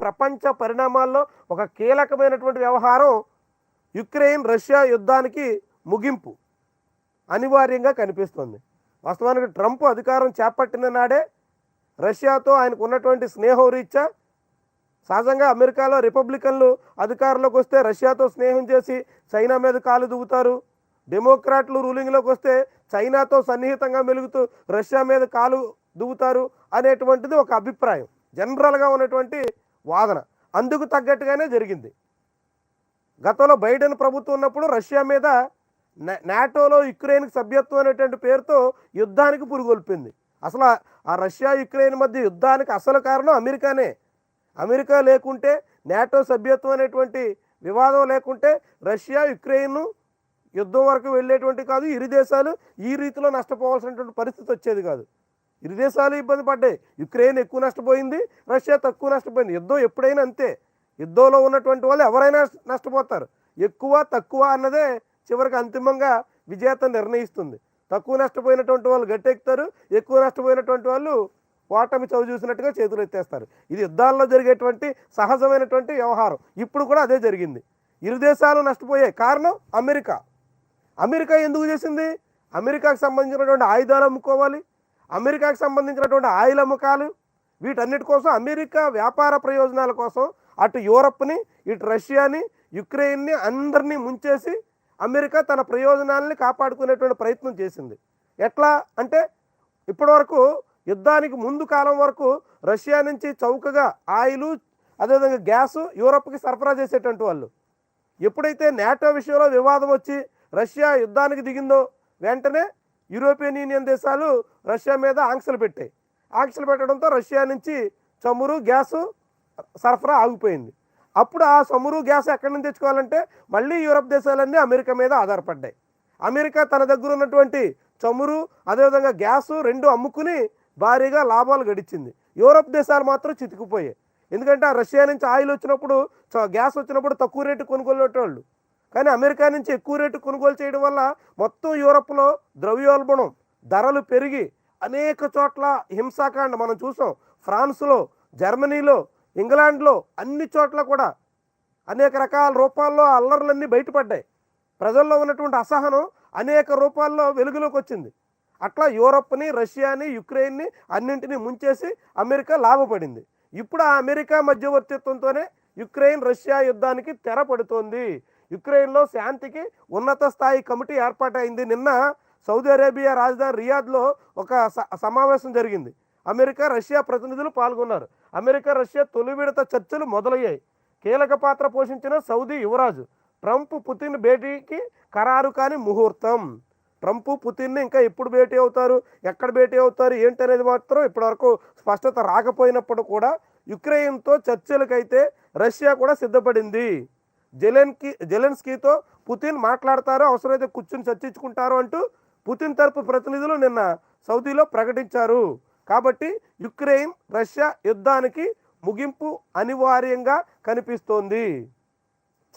ప్రపంచ పరిణామాల్లో ఒక కీలకమైనటువంటి వ్యవహారం యుక్రెయిన్ రష్యా యుద్ధానికి ముగింపు అనివార్యంగా కనిపిస్తుంది. వాస్తవానికి ట్రంప్ అధికారం చేపట్టిన నాడే రష్యాతో ఆయనకు ఉన్నటువంటి స్నేహం రీత్యా సహజంగా అమెరికాలో రిపబ్లికన్లు అధికారంలోకి వస్తే రష్యాతో స్నేహం చేసి చైనా మీద కాలు దువ్వుతారు. డెమోక్రాట్లు రూలింగ్లోకి వస్తే చైనాతో సన్నిహితంగా మెలుగుతూ రష్యా మీద కాలు దువ్వుతారు అనేటువంటిది ఒక అభిప్రాయం, జనరల్గా ఉన్నటువంటి వాదన. అందుకు తగ్గట్టుగానే జరిగింది. గతంలో బైడెన్ ప్రభుత్వం ఉన్నప్పుడు రష్యా మీద నాటోలో యుక్రెయిన్కి సభ్యత్వం అనేటువంటి పేరుతో యుద్ధానికి పురుగొల్పింది. అసలు ఆ రష్యా యుక్రెయిన్ మధ్య యుద్ధానికి అసలు కారణం అమెరికానే. అమెరికా లేకుంటే, నాటో సభ్యత్వం అనేటువంటి వివాదం లేకుంటే రష్యా యుక్రెయిన్ యుద్ధం వరకు వెళ్ళేటువంటి కాదు. ఇరు దేశాలు ఈ రీతిలో నష్టపోవాల్సినటువంటి పరిస్థితి వచ్చేది కాదు. ఇరు దేశాలు ఇబ్బంది పడ్డాయి. యుక్రెయిన్ ఎక్కువ నష్టపోయింది, రష్యా తక్కువ నష్టపోయింది. యుద్ధం ఎప్పుడైనా అంతే. యుద్ధంలో ఉన్నటువంటి వాళ్ళు ఎవరైనా నష్టపోతారు. ఎక్కువ తక్కువ అన్నదే చివరికి అంతిమంగా విజేత నిర్ణయిస్తుంది. తక్కువ నష్టపోయినటువంటి వాళ్ళు గట్టెక్కుతారు, ఎక్కువ నష్టపోయినటువంటి వాళ్ళు ఓటమి చవి చూసినట్టుగా చేతులు ఎత్తేస్తారు. ఇది యుద్ధాల్లో జరిగేటువంటి సహజమైనటువంటి వ్యవహారం. ఇప్పుడు కూడా అదే జరిగింది. ఇరు దేశాలు నష్టపోయాయి. కారణం అమెరికా. అమెరికా ఎందుకు చేసింది? అమెరికాకు సంబంధించినటువంటి ఆయుధాలు అమ్ముకోవాలి, అమెరికాకు సంబంధించినటువంటి ఆయిల్ అమ్మకాలు, వీటన్నిటి కోసం అమెరికా వ్యాపార ప్రయోజనాల కోసం అటు యూరప్ని, ఇటు రష్యాని, యుక్రెయిన్ని అందరినీ ముంచేసి అమెరికా తన ప్రయోజనాలని కాపాడుకునేటువంటి ప్రయత్నం చేసింది. ఎట్లా అంటే ఇప్పటివరకు యుద్ధానికి ముందు కాలం వరకు రష్యా నుంచి చౌకగా ఆయిలు అదేవిధంగా గ్యాసు యూరప్కి సరఫరా చేసేటువంటి వాళ్ళు. ఎప్పుడైతే నాటో విషయంలో వివాదం వచ్చి రష్యా యుద్ధానికి దిగిందో వెంటనే యూరోపియన్ యూనియన్ దేశాలు రష్యా మీద ఆంక్షలు పెట్టాయి. ఆంక్షలు పెట్టడంతో రష్యా నుంచి చమురు గ్యాసు సరఫరా ఆగిపోయింది. అప్పుడు ఆ చమురు గ్యాస్ ఎక్కడి నుంచి తెచ్చుకోవాలంటే మళ్ళీ యూరప్ దేశాలన్నీ అమెరికా మీద ఆధారపడ్డాయి. అమెరికా తన దగ్గర ఉన్నటువంటి చమురు అదేవిధంగా గ్యాసు రెండు అమ్ముకుని భారీగా లాభాలు గడించింది. యూరప్ దేశాలు మాత్రం చితికిపోయాయి. ఎందుకంటే ఆ రష్యా నుంచి ఆయిల్ వచ్చినప్పుడు, గ్యాస్ వచ్చినప్పుడు తక్కువ రేటు కొనుగోలు, కానీ అమెరికా నుంచి ఎక్కువ రేటు కొనుగోలు చేయడం వల్ల మొత్తం యూరప్లో ద్రవ్యోల్బణం, ధరలు పెరిగి అనేక చోట్ల హింసాకాండ మనం చూసాం. ఫ్రాన్స్లో, జర్మనీలో, ఇంగ్లాండ్లో అన్ని చోట్ల కూడా అనేక రకాల రూపాల్లో అల్లర్లన్నీ బయటపడ్డాయి. ప్రజల్లో ఉన్నటువంటి అసహనం అనేక రూపాల్లో వెలుగులోకి వచ్చింది. అట్లా యూరప్ని, రష్యాని, యుక్రెయిన్ని అన్నింటినీ ముంచేసి అమెరికా లాభపడింది. ఇప్పుడు ఆ అమెరికా మధ్యవర్తిత్వంతోనే యుక్రెయిన్ రష్యా యుద్ధానికి తెర పడుతోంది. యుక్రెయిన్లో శాంతికి ఉన్నత స్థాయి కమిటీ ఏర్పాటైంది. నిన్న సౌదీ అరేబియా రాజధాని రియాద్లో ఒక సమావేశం జరిగింది. అమెరికా రష్యా ప్రతినిధులు పాల్గొన్నారు. అమెరికా రష్యా తొలి విడత చర్చలు మొదలయ్యాయి. కీలక పాత్ర పోషించిన సౌదీ యువరాజు ట్రంప్ పుతిన్ భేటీకి ఖరారు కాని ముహూర్తం. ట్రంప్ పుతిన్ని ఇంకా ఎప్పుడు భేటీ అవుతారు, ఎక్కడ భేటీ అవుతారు ఏంటనేది మాత్రం ఇప్పటివరకు స్పష్టత రాకపోయినప్పుడు కూడా యుక్రెయిన్తో చర్చలకైతే రష్యా కూడా సిద్ధపడింది. జెలెన్స్కీతో పుతిన్ మాట్లాడతారు, అవసరమైతే కూర్చుని చర్చించుకుంటారు అంటూ పుతిన్ తరపు ప్రతినిధులు నిన్న సౌదీలో ప్రకటించారు. కాబట్టి యుక్రెయిన్ రష్యా యుద్ధానికి ముగింపు అనివార్యంగా కనిపిస్తోంది.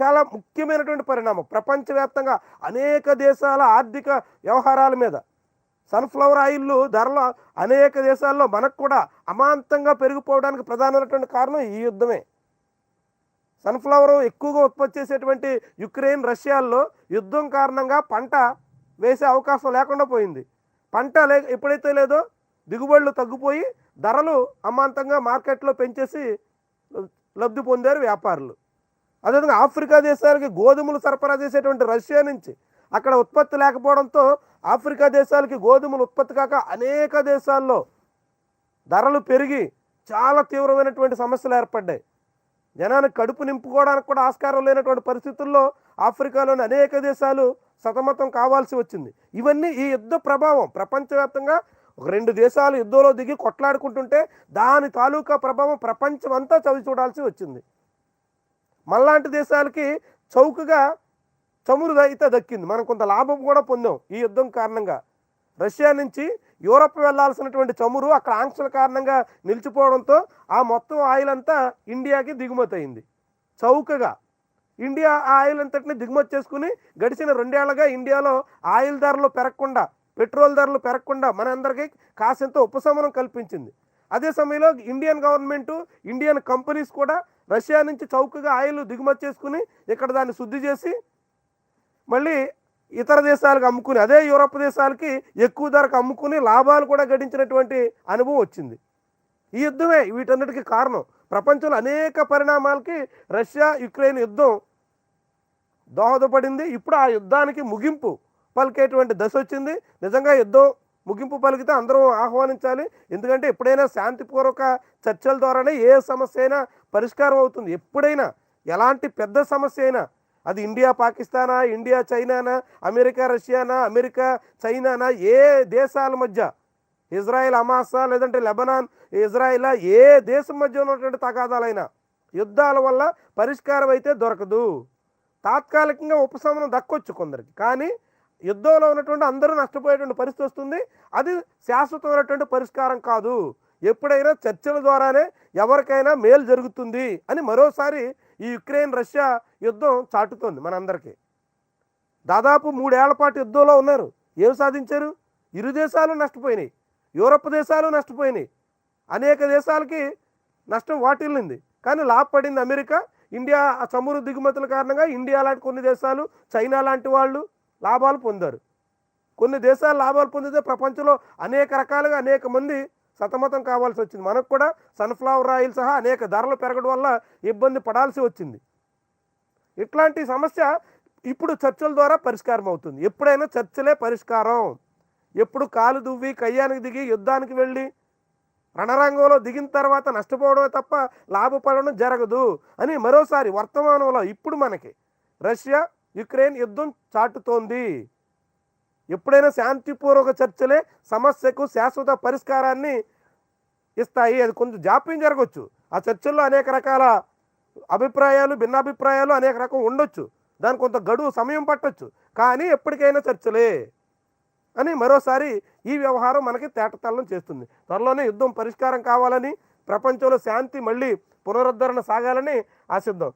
చాలా ముఖ్యమైనటువంటి పరిణామం. ప్రపంచవ్యాప్తంగా అనేక దేశాల ఆర్థిక వ్యవహారాల మీద సన్ఫ్లవర్ ఆయిల్ ధరలు అనేక దేశాల్లో మనకు కూడా అమాంతంగా పెరిగిపోవడానికి ప్రధానమైనటువంటి కారణం ఈ యుద్ధమే. సన్ఫ్లవర్ ఎక్కువగా ఉత్పత్తి చేసేటువంటి యుక్రెయిన్ రష్యాల్లో యుద్ధం కారణంగా పంట వేసే అవకాశం లేకుండా పోయింది. పంట ఎప్పుడైతే లేదో దిగుబడులు తగ్గిపోయి ధరలు అమాంతంగా మార్కెట్లో పెంచేసి లబ్ధి పొందారు వ్యాపారులు. అదేవిధంగా ఆఫ్రికా దేశాలకి గోధుమలు సరఫరా చేసేటువంటి రష్యా నుంచి అక్కడ ఉత్పత్తి లేకపోవడంతో ఆఫ్రికా దేశాలకి గోధుమలు ఉత్పత్తి కాక అనేక దేశాల్లో ధరలు పెరిగి చాలా తీవ్రమైనటువంటి సమస్యలు ఏర్పడ్డాయి. జనానికి కడుపు నింపుకోవడానికి కూడా ఆస్కారం లేనటువంటి పరిస్థితుల్లో ఆఫ్రికాలోని అనేక దేశాలు సతమతం కావాల్సి వచ్చింది. ఇవన్నీ ఈ యుద్ధ ప్రభావం. ప్రపంచవ్యాప్తంగా ఒక రెండు దేశాలు యుద్ధంలో దిగి కొట్లాడుకుంటుంటే దాని తాలూకా ప్రభావం ప్రపంచం అంతా చవి చూడాల్సి వచ్చింది. మనలాంటి దేశాలకి చౌకగా చమురు అయితే దక్కింది. మనం కొంత లాభం కూడా పొందాం ఈ యుద్ధం కారణంగా. రష్యా నుంచి యూరప్ వెళ్లాల్సినటువంటి చమురు అక్కడ ఆంక్షల కారణంగా నిలిచిపోవడంతో ఆ మొత్తం ఆయిల్ అంతా ఇండియాకి దిగుమతి అయింది. చౌకగా ఇండియా ఆ ఆయిల్ అంతటిని దిగుమతి చేసుకుని గడిచిన 2 ఏళ్లుగా ఇండియాలో ఆయిల్ ధరలు పెరగకుండా, పెట్రోల్ ధరలు పెరగకుండా మనందరికీ కాసింత ఉపశమనం కల్పించింది. అదే సమయంలో ఇండియన్ గవర్నమెంటు, ఇండియన్ కంపెనీస్ కూడా రష్యా నుంచి చౌకగా ఆయిల్ దిగుమతి చేసుకుని ఇక్కడ దాన్ని శుద్ధి చేసి మళ్ళీ ఇతర దేశాలకు అమ్ముకుని, అదే యూరప్ దేశాలకి ఎక్కువ ధరకు అమ్ముకుని లాభాలు కూడా గడించినటువంటి అనుభవం వచ్చింది. ఈ యుద్ధమే వీటన్నిటికీ కారణం. ప్రపంచంలో అనేక పరిణామాలకి రష్యా యుక్రెయిన్ యుద్ధం దోహదపడింది. ఇప్పుడు ఆ యుద్ధానికి ముగింపు పలికేటువంటి దశ వచ్చింది. నిజంగా యుద్ధం ముగింపు పలికితే అందరూ ఆహ్వానించాలి. ఎందుకంటే ఎప్పుడైనా శాంతిపూర్వక చర్చల ద్వారానే ఏ సమస్య అయినా పరిష్కారం అవుతుంది. ఎప్పుడైనా ఎలాంటి పెద్ద సమస్య అయినా, అది ఇండియా పాకిస్తానా, ఇండియా చైనానా, అమెరికా రష్యానా, అమెరికా చైనానా, ఏ దేశాల మధ్య, ఇజ్రాయెల్ హమాసా లేదంటే లెబనాన్ ఇజ్రాయిలా, ఏ దేశం మధ్య ఉన్నటువంటి తగాదాలైనా యుద్ధాల వల్ల పరిష్కారం అయితే దొరకదు. తాత్కాలికంగా ఉపశమనం దక్కొచ్చు కొందరికి, కానీ యుద్ధంలో ఉన్నటువంటి అందరూ నష్టపోయేటువంటి పరిస్థితి వస్తుంది. అది శాశ్వతమైనటువంటి పరిష్కారం కాదు. ఎప్పుడైనా చర్చల ద్వారానే ఎవరికైనా మేలు జరుగుతుంది అని మరోసారి ఈ యుక్రెయిన్ రష్యా యుద్ధం చాటుతోంది మనందరికీ. దాదాపు 3 ఏళ్ల పాటు యుద్ధంలో ఉన్నారు. ఏం సాధించారు? ఇరు దేశాలు నష్టపోయినాయి, యూరప్ దేశాలు నష్టపోయినాయి, అనేక దేశాలకి నష్టం వాటిల్లింది. కానీ లాభపడింది అమెరికా. ఇండియా చమురు దిగుమతుల కారణంగా ఇండియా లాంటి కొన్ని దేశాలు, చైనా లాంటి వాళ్ళు లాభాలు పొందారు. కొన్ని దేశాలు లాభాలు పొందితే ప్రపంచంలో అనేక రకాలుగా అనేక మంది సతమతం కావాల్సి వచ్చింది. మనకు కూడా సన్ఫ్లవర్ ఆయిల్ సహా అనేక ధరలు పెరగడం వల్ల ఇబ్బంది పడాల్సి వచ్చింది. ఇట్లాంటి సమస్య ఇప్పుడు చర్చల ద్వారా పరిష్కారం అవుతుంది. ఎప్పుడైనా చర్చలే పరిష్కారం. ఎప్పుడు కాలు దువ్వి కయ్యానికి దిగి యుద్ధానికి వెళ్ళి రణరంగంలో దిగిన తర్వాత నష్టపోవడమే తప్ప లాభపడడం జరగదు అని మరోసారి వర్తమానంలో ఇప్పుడు మనకి రష్యా యుక్రెయిన్ యుద్ధం చాటుతోంది. ఎప్పుడైనా శాంతిపూర్వక చర్చలే సమస్యకు శాశ్వత పరిష్కారాన్ని ఇస్తాయి. అది కొంచెం జాప్యం జరగవచ్చు. ఆ చర్చల్లో అనేక రకాల అభిప్రాయాలు, భిన్నాభిప్రాయాలు అనేక రకం ఉండొచ్చు. దానికి కొంత గడువు సమయం పట్టొచ్చు. కానీ ఎప్పటికైనా చర్చలే అని మరోసారి ఈ వ్యవహారం మనకి తేటతెల్లం చేస్తుంది. త్వరలోనే యుద్ధం పరిష్కారం కావాలని, ప్రపంచంలో శాంతి మళ్ళీ పునరుద్ధరణ సాగాలని ఆశిద్దాం.